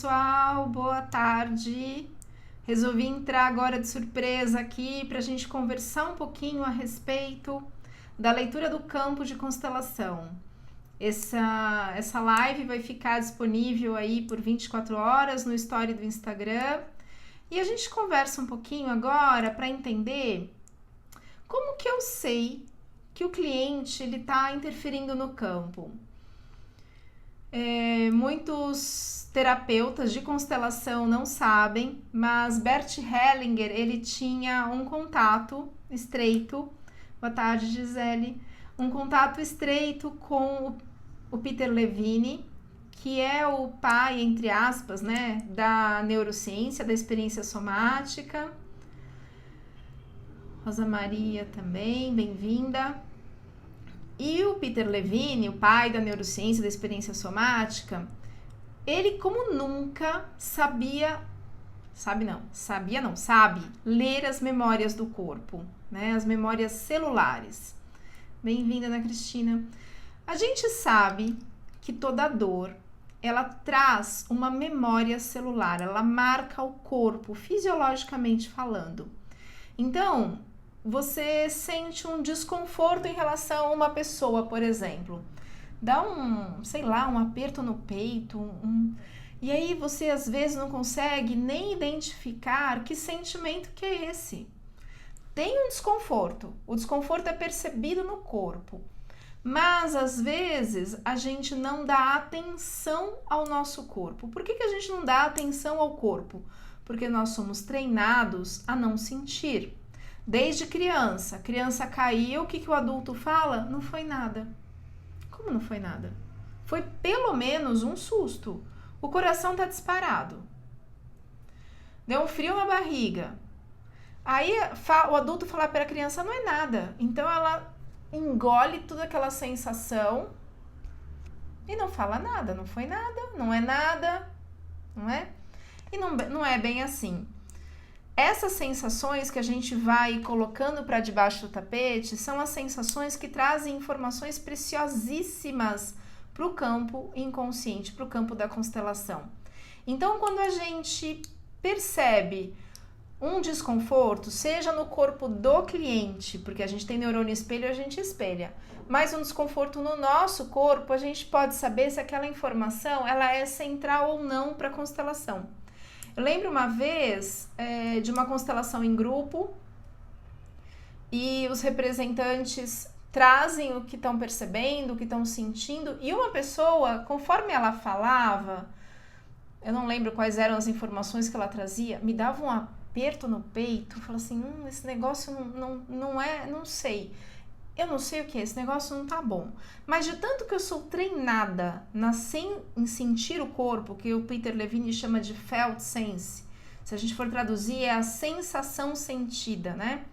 Pessoal, boa tarde. Resolvi entrar agora de surpresa aqui para a gente conversar um pouquinho a respeito da leitura do campo de constelação. Essa live vai ficar disponível aí por 24 horas no story do Instagram e a gente conversa um pouquinho agora para entender como que eu sei que o cliente ele está interferindo no campo. Muitos terapeutas de constelação não sabem, mas Bert Hellinger, ele tinha um contato estreito, boa tarde Gisele, um contato estreito com o Peter Levine, que é o pai, entre aspas, né, da neurociência, da experiência somática. Rosa Maria também, bem-vinda. E o Peter Levine, o pai da neurociência, da experiência somática, ele como nunca sabe ler as memórias do corpo, né? As memórias celulares. Bem-vinda, Ana Cristina. A gente sabe que toda dor, ela traz uma memória celular, ela marca o corpo, fisiologicamente falando. Então, você sente um desconforto em relação a uma pessoa, por exemplo. Dá um aperto no peito, e aí você às vezes não consegue nem identificar que sentimento que é esse. Tem um desconforto, o desconforto é percebido no corpo, mas às vezes a gente não dá atenção ao nosso corpo. Por que a gente não dá atenção ao corpo? Porque nós somos treinados a não sentir. Desde criança, a criança caiu, o que o adulto fala? Não foi nada. Como não foi nada? Foi pelo menos um susto. O coração tá disparado. Deu um frio na barriga. Aí o adulto fala para a criança, não é nada. Então ela engole toda aquela sensação e não fala nada. Não foi nada, não é nada, não é? E não é bem assim. Essas sensações que a gente vai colocando para debaixo do tapete são as sensações que trazem informações preciosíssimas para o campo inconsciente, para o campo da constelação. Então, quando a gente percebe um desconforto, seja no corpo do cliente, porque a gente tem neurônio espelho e a gente espelha, mas um desconforto no nosso corpo, a gente pode saber se aquela informação ela é central ou não para a constelação. Eu lembro uma vez de uma constelação em grupo e os representantes trazem o que estão percebendo, o que estão sentindo, e uma pessoa, conforme ela falava, eu não lembro quais eram as informações que ela trazia, me dava um aperto no peito, eu falava assim, esse negócio não sei. Eu não sei o que é, esse negócio não tá bom. Mas de tanto que eu sou treinada em sentir o corpo, que o Peter Levine chama de felt sense, se a gente for traduzir, é a sensação sentida, né?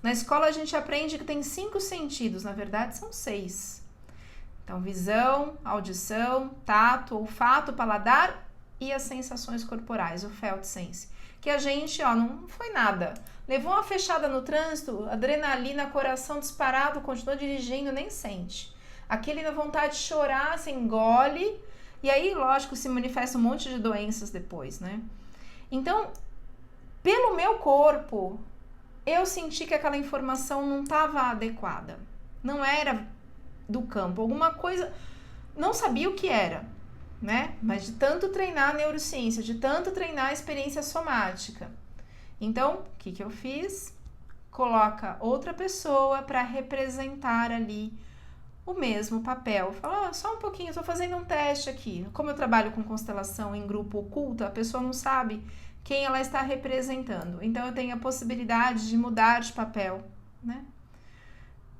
Na escola a gente aprende que tem 5 sentidos, na verdade são 6. Então, visão, audição, tato, olfato, paladar e as sensações corporais, o felt sense. Que a gente, não foi nada. Levou uma fechada no trânsito, adrenalina, coração disparado, continua dirigindo, nem sente. Aquele da vontade de chorar, se engole, e aí, lógico, se manifesta um monte de doenças depois, né? Então, pelo meu corpo, eu senti que aquela informação não estava adequada. Não era do campo. Alguma coisa, não sabia o que era, né? Mas de tanto treinar a neurociência, de tanto treinar a experiência somática. Então, o que eu fiz? Coloca outra pessoa para representar ali o mesmo papel. Fala, só um pouquinho, estou fazendo um teste aqui. Como eu trabalho com constelação em grupo oculto, a pessoa não sabe quem ela está representando. Então, eu tenho a possibilidade de mudar de papel, né?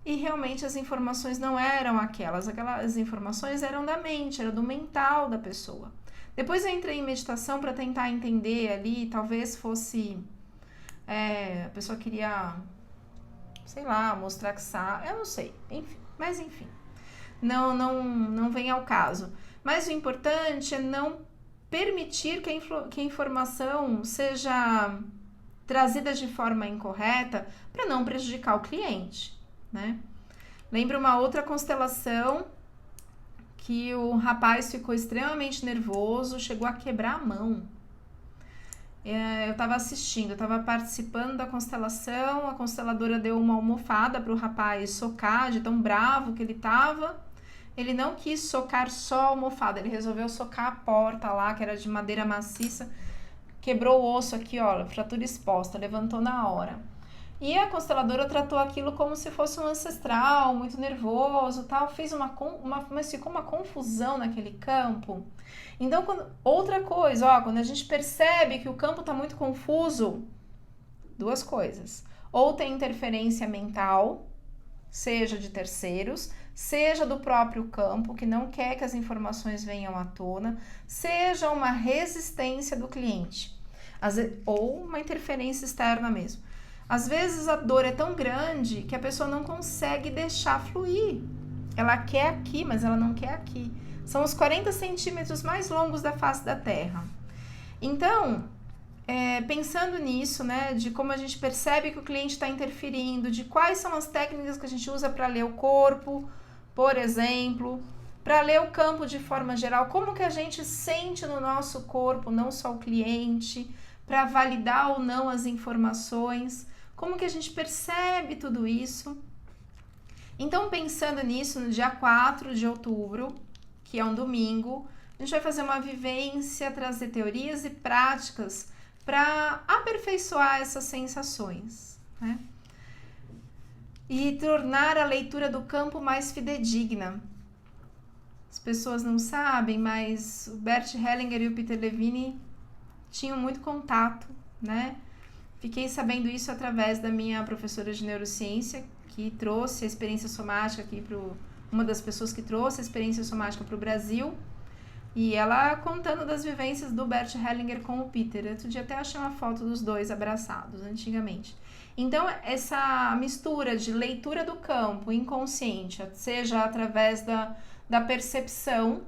E realmente as informações não eram aquelas informações eram da mente, era do mental da pessoa. Depois eu entrei em meditação para tentar entender ali, talvez fosse... a pessoa queria, sei lá, mostrar que sabe, eu não sei, enfim, não vem ao caso. Mas o importante é não permitir que a informação seja trazida de forma incorreta para não prejudicar o cliente, né? Lembro uma outra constelação que o rapaz ficou extremamente nervoso, chegou a quebrar a mão. Eu estava assistindo, eu estava participando da constelação, a consteladora deu uma almofada para o rapaz socar, de tão bravo que ele estava. Ele não quis socar só a almofada, ele resolveu socar a porta lá, que era de madeira maciça, quebrou o osso aqui, ó, fratura exposta, levantou na hora. E a consteladora tratou aquilo como se fosse um ancestral, muito nervoso, tal, mas ficou uma confusão naquele campo. Então, outra coisa, ó, quando a gente percebe que o campo está muito confuso, duas coisas. Ou tem interferência mental, seja de terceiros, seja do próprio campo, que não quer que as informações venham à tona, seja uma resistência do cliente, ou uma interferência externa mesmo. Às vezes a dor é tão grande que a pessoa não consegue deixar fluir. Ela quer aqui, mas ela não quer aqui. São os 40 centímetros mais longos da face da Terra. Então, pensando nisso, né, de como a gente percebe que o cliente está interferindo, de quais são as técnicas que a gente usa para ler o corpo, por exemplo, para ler o campo de forma geral, como que a gente sente no nosso corpo, não só o cliente, para validar ou não as informações, como que a gente percebe tudo isso. Então, pensando nisso, no dia 4 de outubro, que é um domingo, a gente vai fazer uma vivência, trazer teorias e práticas para aperfeiçoar essas sensações, né? E tornar a leitura do campo mais fidedigna. As pessoas não sabem, mas o Bert Hellinger e o Peter Levine tinham muito contato, né? Fiquei sabendo isso através da minha professora de neurociência, que trouxe a experiência somática aqui uma das pessoas que trouxe a experiência somática para o Brasil, e ela contando das vivências do Bert Hellinger com o Peter. Outro dia até achei uma foto dos dois abraçados, antigamente. Então, essa mistura de leitura do campo inconsciente, seja através da percepção,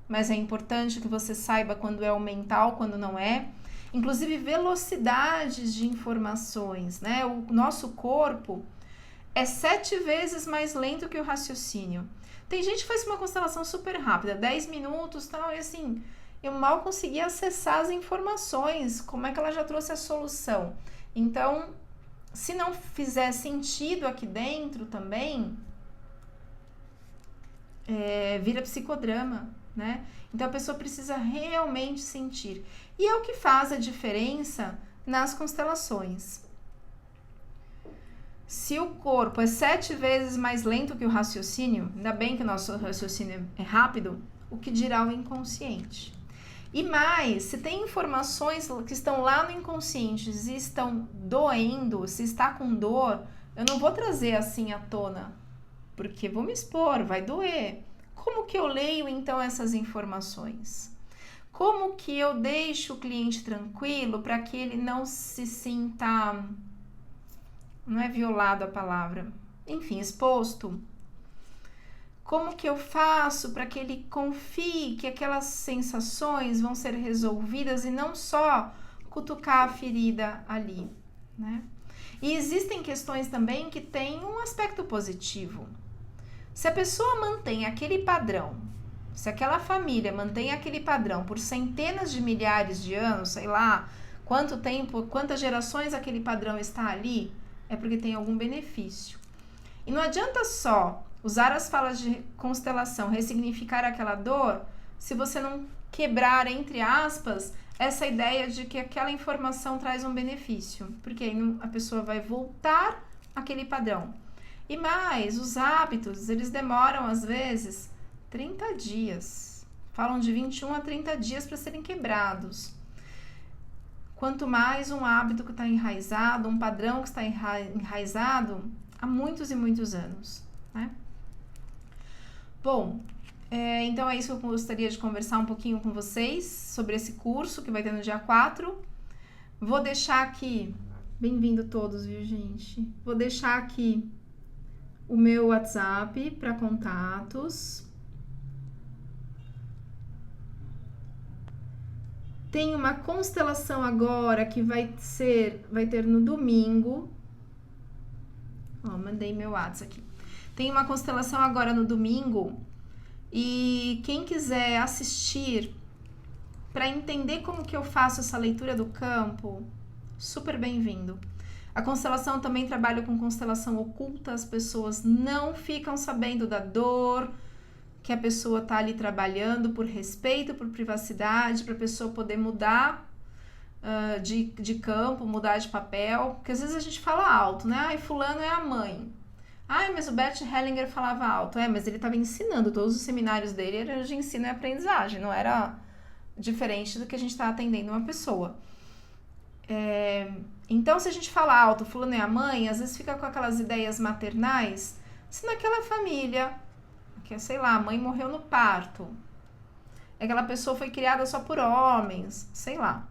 mas é importante que você saiba quando é o mental, quando não é. Inclusive, velocidades de informações, né? O nosso corpo é 7 vezes mais lento que o raciocínio. Tem gente que faz uma constelação super rápida, 10 minutos, tal, e assim, eu mal consegui acessar as informações, como é que ela já trouxe a solução. Então, se não fizer sentido aqui dentro também, vira psicodrama, né? Então, a pessoa precisa realmente sentir. E é o que faz a diferença nas constelações. Se o corpo é 7 vezes mais lento que o raciocínio, ainda bem que o nosso raciocínio é rápido, o que dirá o inconsciente? E mais, se tem informações que estão lá no inconsciente e estão doendo, se está com dor, eu não vou trazer assim à tona, porque vou me expor, vai doer. Como que eu leio então essas informações? Como que eu deixo o cliente tranquilo para que ele não se sinta, não é violado a palavra, enfim, exposto? Como que eu faço para que ele confie que aquelas sensações vão ser resolvidas e não só cutucar a ferida ali, né? E existem questões também que têm um aspecto positivo. Se a pessoa mantém aquele padrão, se aquela família mantém aquele padrão por centenas de milhares de anos, sei lá, quanto tempo, quantas gerações aquele padrão está ali, é porque tem algum benefício. E não adianta só usar as falas de constelação, ressignificar aquela dor, se você não quebrar, entre aspas, essa ideia de que aquela informação traz um benefício, porque aí a pessoa vai voltar àquele padrão. E mais, os hábitos, eles demoram às vezes 30 dias. Falam de 21 a 30 dias para serem quebrados. Quanto mais um hábito que está enraizado, um padrão que está enraizado há muitos e muitos anos, né? Bom, então é isso que eu gostaria de conversar um pouquinho com vocês sobre esse curso que vai ter no dia 4. Vou deixar aqui, bem-vindo todos, viu, gente? Vou deixar aqui o meu WhatsApp para contatos. Tem uma constelação agora que vai ter no domingo. Ó, mandei meu WhatsApp aqui. Tem uma constelação agora no domingo E quem quiser assistir para entender como que eu faço essa leitura do campo, super bem-vindo. A constelação também trabalha com constelação oculta, as pessoas não ficam sabendo da dor que a pessoa tá ali trabalhando por respeito, por privacidade, para a pessoa poder mudar de campo, mudar de papel, porque às vezes a gente fala alto, né? Ai, fulano é a mãe. Ai, mas o Bert Hellinger falava alto. Mas ele estava ensinando, todos os seminários dele eram de ensino e aprendizagem, não era diferente do que a gente está atendendo uma pessoa. Então, se a gente fala alto, fulano é a mãe, às vezes fica com aquelas ideias maternais, se naquela família, que sei lá, a mãe morreu no parto, aquela pessoa foi criada só por homens, sei lá.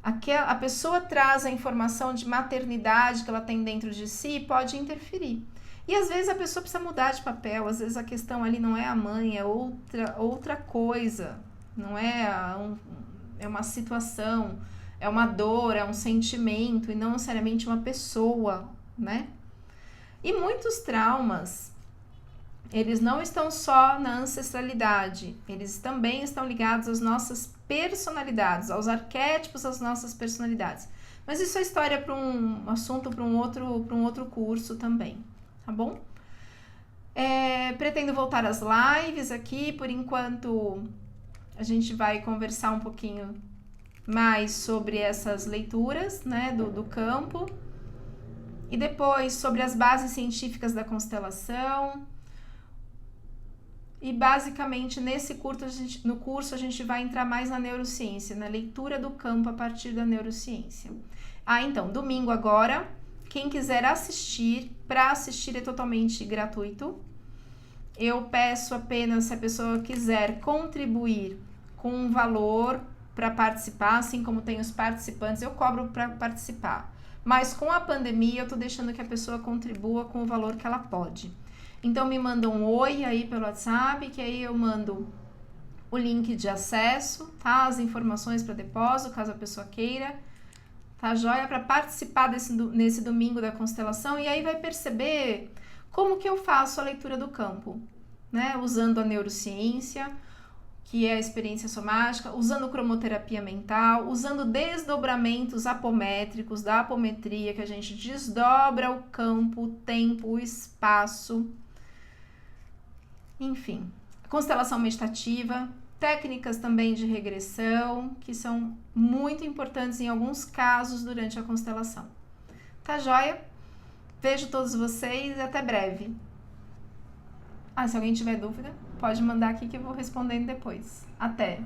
A pessoa traz a informação de maternidade que ela tem dentro de si e pode interferir. E às vezes a pessoa precisa mudar de papel, às vezes a questão ali não é a mãe, é outra coisa, não é é uma situação, é uma dor, é um sentimento e não necessariamente uma pessoa, né? E muitos traumas, eles não estão só na ancestralidade, eles também estão ligados às nossas personalidades, aos arquétipos das nossas personalidades. Mas isso é história para um assunto, para um outro curso também, tá bom? Pretendo voltar às lives aqui, por enquanto a gente vai conversar um pouquinho mais sobre essas leituras, né, do campo, e depois sobre as bases científicas da constelação. E basicamente no curso a gente vai entrar mais na neurociência, na leitura do campo a partir da neurociência. Então, domingo agora, quem quiser assistir, para assistir é totalmente gratuito. Eu peço apenas, se a pessoa quiser contribuir com um valor para participar, assim como tem os participantes, eu cobro para participar. Mas com a pandemia, eu tô deixando que a pessoa contribua com o valor que ela pode. Então, me manda um oi aí pelo WhatsApp, que aí eu mando o link de acesso, tá? As informações para depósito, caso a pessoa queira, tá joia? Para participar nesse domingo da constelação, e aí vai perceber como que eu faço a leitura do campo, né? Usando a neurociência, que é a experiência somática, usando cromoterapia mental, usando desdobramentos apométricos da apometria, que a gente desdobra o campo, o tempo, o espaço. Enfim, constelação meditativa, técnicas também de regressão, que são muito importantes em alguns casos durante a constelação. Tá joia? Vejo todos vocês e até breve. Se alguém tiver dúvida, pode mandar aqui que eu vou respondendo depois. Até!